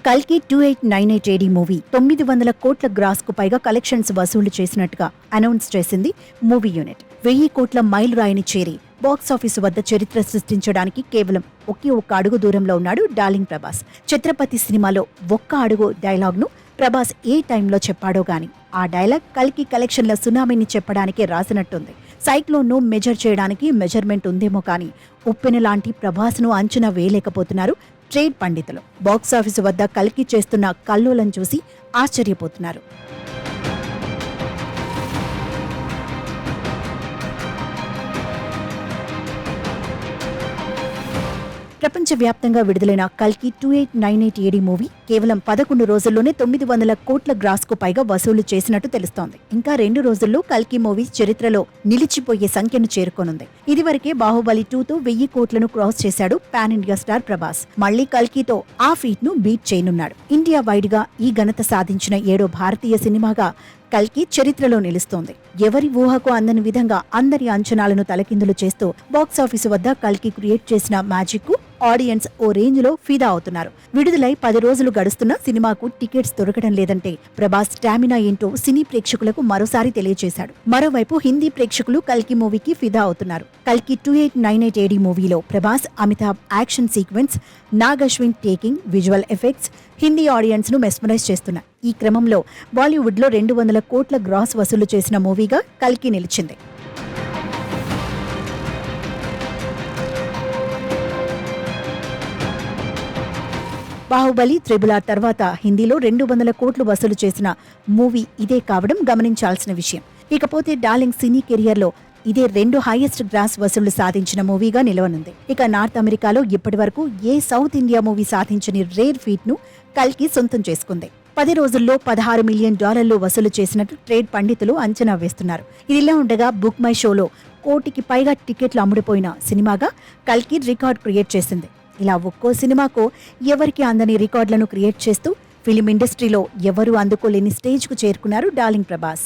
కల్కి 2898 AD movie 900 కోట్ల gross కు పైగా కలెక్షన్స్ వసూలు చేసినట్టుగా అనౌన్స్ చేసింది మూవీ యూనిట్. 1000 కోట్ల మైల్ రాయిని చేరి బాక్సాఫీసు వద్ద చరిత్ర సృష్టించడానికి కేవలం ఒక్క అడుగు దూరంలో ఉన్నాడు డార్లింగ్ ప్రభాస్. ఛత్రపతి సినిమాలో ఒక్క అడుగు డైలాగ్ను ప్రభాస్ ఏ టైంలో చెప్పాడో గాని ఆ డైలాగ్ కల్కి కలెక్షన్ల సునామీని చెప్పడానికే రాసినట్టుంది. సైక్లోన్ను మెజర్ చేయడానికి మెజర్మెంట్ ఉందేమో కానీ ఉప్పెన లాంటి ప్రభాస్ను అంచనా వేయలేకపోతున్నారు ట్రేడ్ పండితులు. బాక్సాఫీసు వద్ద కల్కి చేస్తున్న కల్లోలం చూసి ఆశ్చర్యపోతున్నారు. ప్రపంచవ్యాప్తంగా విడుదలైన కల్కి 2898 AD మూవీ కేవలం 11 రోజుల్లోనే 900 కోట్ల గ్రాస్ కు పైగా వసూలు చేసినట్టు తెలుస్తోంది. ఇంకా 2 రోజుల్లో కల్కి మూవీ చరిత్రలో నిలిచిపోయే సంఖ్యను చేరుకోనుంది. ఇదివరకే బాహుబలి 2తో 1000 కోట్లను క్రాస్ చేశాడు పాన్ ఇండియా స్టార్ ప్రభాస్. మళ్లీ కల్కితో ఆ ఫీట్ ను బీట్ చేయనున్నాడు. ఇండియా వైడ్ గా ఈ ఘనత సాధించిన 7వ భారతీయ సినిమాగా కల్కి చరిత్రలో నిలుస్తోంది. ఎవరి ఊహకు అందని విధంగా అందరి అంచనాలను తలకిందులు చేస్తూ బాక్సాఫీసు వద్ద కల్కి క్రియేట్ చేసిన మ్యాజిక్ కు ఆడియన్స్ ఓ రేంజ్ లో ఫిదా అవుతున్నారు. విడుదలై 10 రోజులు గడుస్తున్నా సినిమాకు టికెట్స్ దొరకడం లేదంటే ప్రభాస్ స్టామినా ఏంటో సినీ ప్రేక్షకులకు మరోసారి తెలియజేశాడు. మరోవైపు హిందీ ప్రేక్షకులు కల్కి మూవీకి ఫిదా అవుతున్నారు. కల్కి 2898 AD మూవీలో Prabhas, Amitabh action sequence, Nag Ashwin taking, visual effects Hindi audience ను మెస్మరైజ్ చేస్తున్నాయి. ఈ క్రమంలో బాలీవుడ్ లో 200 కోట్ల గ్రాస్ వసూలు చేసిన మూవీగా కల్కి నిలిచింది. బాహుబలి, RRR తర్వాత హిందీలో 200 కోట్లు వసూలు చేసిన మూవీ ఇదే కావడం గమనించాల్సిన విషయం. ఇకపోతే డార్లింగ్ సినీ కెరియర్లో ఇదే 2 హైయెస్ట్ గ్రాస్ వసూళ్లు సాధించిన మూవీగా నిలవనుంది. ఇక నార్త్ అమెరికాలో ఇప్పటి వరకు ఏ సౌత్ ఇండియా మూవీ సాధించని రేర్ ఫీట్ ను కల్కి సొంతం చేసుకుంది. 10 రోజుల్లో $16 మిలియన్ వసూలు చేసినట్టు ట్రేడ్ పండితులు అంచనా వేస్తున్నారు. ఇదిలా ఉండగా బుక్ మై షోలో 1 కోటికి పైగా టికెట్లు అమ్ముడుపోయిన సినిమాగా కల్కి రికార్డ్ క్రియేట్ చేసింది. ఇలా ఒక్కో సినిమాకు ఎవరికి అందని రికార్డులను క్రియేట్ చేస్తూ ఫిలిం ఇండస్ట్రీలో ఎవరూ అందుకోలేని స్టేజ్కు చేరుకున్నారు డార్లింగ్ ప్రభాస్.